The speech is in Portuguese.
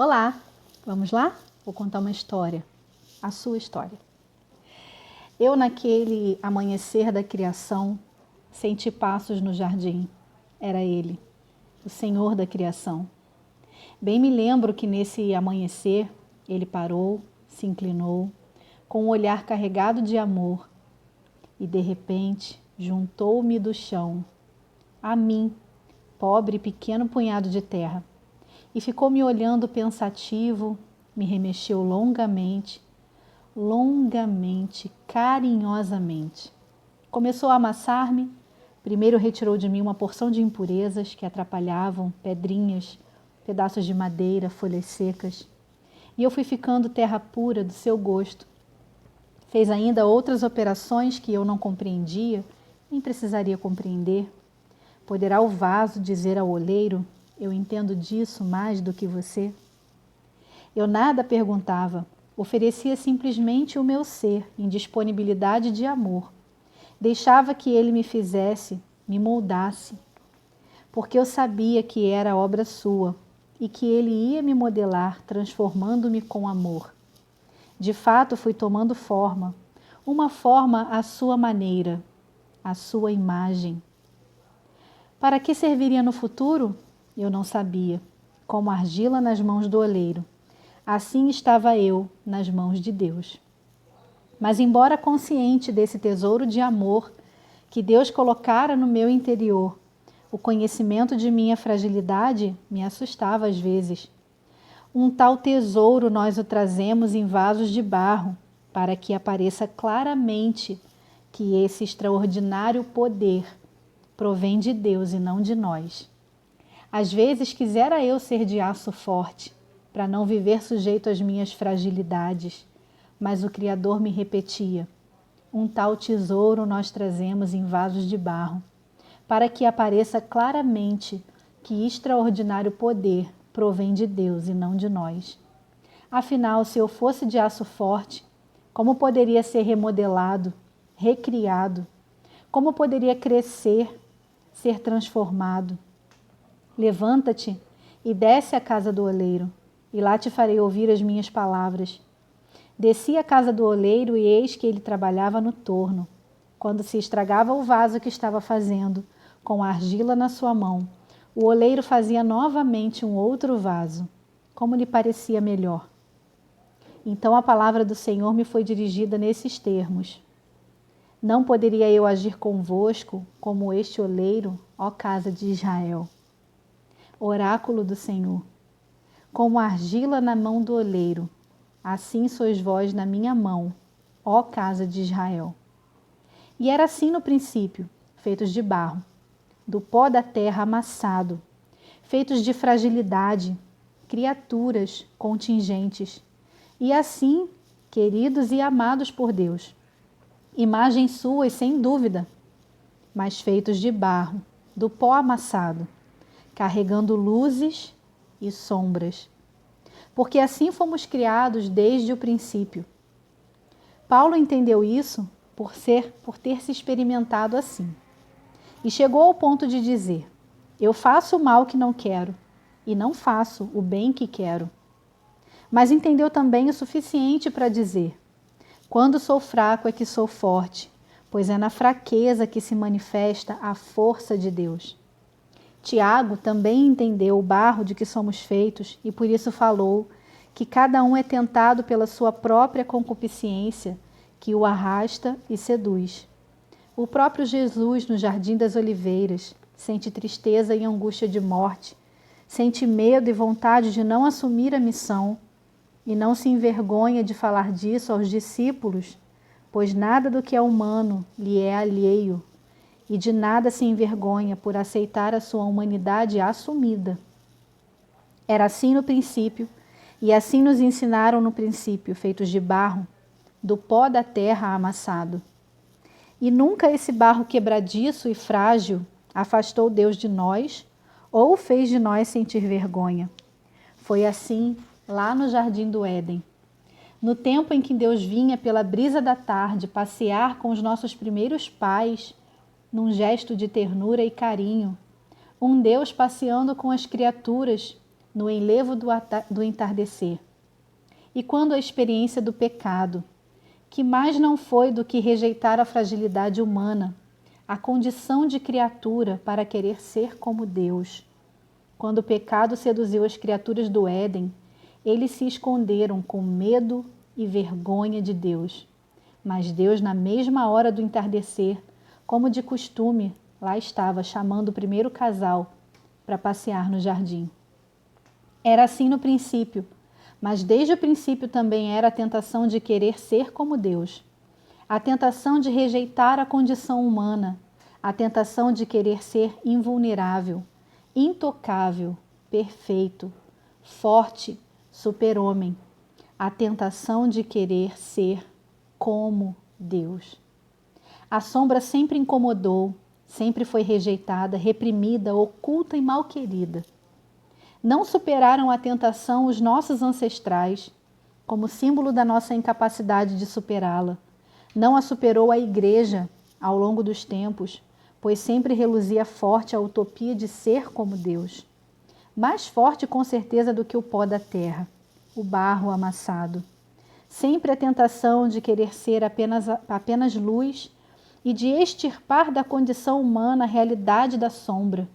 Olá, vamos lá? Vou contar uma história, a sua história. Eu, naquele amanhecer da criação, senti passos no jardim. Era ele, o Senhor da criação. Bem me lembro que nesse amanhecer ele parou, se inclinou, com um olhar carregado de amor e, de repente, juntou-me do chão, a mim, pobre e pequeno punhado de terra, e ficou me olhando pensativo, me remexeu longamente, carinhosamente. Começou a amassar-me, primeiro retirou de mim uma porção de impurezas que atrapalhavam, pedrinhas, pedaços de madeira, folhas secas, e eu fui ficando terra pura do seu gosto. Fez ainda outras operações que eu não compreendia, nem precisaria compreender. Poderá o vaso dizer ao oleiro: eu entendo disso mais do que você? Eu nada perguntava, oferecia simplesmente o meu ser em disponibilidade de amor. Deixava que ele me fizesse, me moldasse, porque eu sabia que era obra sua e que ele ia me modelar, transformando-me com amor. De fato, fui tomando forma, uma forma à sua maneira, à sua imagem. Para que serviria no futuro? Eu não sabia. Como argila nas mãos do oleiro, assim estava eu nas mãos de Deus. Mas, embora consciente desse tesouro de amor que Deus colocara no meu interior, o conhecimento de minha fragilidade me assustava às vezes. Um tal tesouro nós o trazemos em vasos de barro, para que apareça claramente que esse extraordinário poder provém de Deus e não de nós. Às vezes quisera eu ser de aço forte, para não viver sujeito às minhas fragilidades, mas o Criador me repetia: um tal tesouro nós trazemos em vasos de barro, para que apareça claramente que extraordinário poder provém de Deus e não de nós. Afinal, se eu fosse de aço forte, como poderia ser remodelado, recriado? Como poderia crescer, ser transformado? Levanta-te e desce à casa do oleiro, e lá te farei ouvir as minhas palavras. Desci à casa do oleiro e eis que ele trabalhava no torno. Quando se estragava o vaso que estava fazendo, com a argila na sua mão, o oleiro fazia novamente um outro vaso, como lhe parecia melhor. Então a palavra do Senhor me foi dirigida nesses termos: não poderia eu agir convosco como este oleiro, ó casa de Israel? Oráculo do Senhor: como argila na mão do oleiro, assim sois vós na minha mão, ó casa de Israel. E era assim no princípio, feitos de barro, do pó da terra amassado, feitos de fragilidade, criaturas contingentes, e assim, queridos e amados por Deus, imagens suas sem dúvida, mas feitos de barro, do pó amassado, carregando luzes e sombras, porque assim fomos criados desde o princípio. Paulo entendeu isso por ter se experimentado assim. E chegou ao ponto de dizer: eu faço o mal que não quero e não faço o bem que quero. Mas entendeu também o suficiente para dizer: quando sou fraco é que sou forte, pois é na fraqueza que se manifesta a força de Deus. Tiago também entendeu o barro de que somos feitos e por isso falou que cada um é tentado pela sua própria concupiscência, que o arrasta e seduz. O próprio Jesus, no Jardim das Oliveiras, sente tristeza e angústia de morte, sente medo e vontade de não assumir a missão e não se envergonha de falar disso aos discípulos, pois nada do que é humano lhe é alheio e de nada se envergonha por aceitar a sua humanidade assumida. Era assim no princípio, e assim nos ensinaram no princípio, feitos de barro, do pó da terra amassado. E nunca esse barro quebradiço e frágil afastou Deus de nós ou fez de nós sentir vergonha. Foi assim lá no Jardim do Éden. No tempo em que Deus vinha pela brisa da tarde passear com os nossos primeiros pais, num gesto de ternura e carinho, um Deus passeando com as criaturas, no enlevo do entardecer. E quando a experiência do pecado, que mais não foi do que rejeitar a fragilidade humana, a condição de criatura para querer ser como Deus. Quando o pecado seduziu as criaturas do Éden, eles se esconderam com medo e vergonha de Deus. Mas Deus, na mesma hora do entardecer, como de costume, lá estava chamando o primeiro casal para passear no jardim. Era assim no princípio, mas desde o princípio também era a tentação de querer ser como Deus, a tentação de rejeitar a condição humana, a tentação de querer ser invulnerável, intocável, perfeito, forte, super-homem, a tentação de querer ser como Deus. A sombra sempre incomodou, sempre foi rejeitada, reprimida, oculta e mal-querida. Não superaram a tentação os nossos ancestrais, como símbolo da nossa incapacidade de superá-la. Não a superou a Igreja ao longo dos tempos, pois sempre reluzia forte a utopia de ser como Deus. Mais forte, com certeza, do que o pó da terra, o barro amassado. Sempre a tentação de querer ser apenas luz e de extirpar da condição humana a realidade da sombra,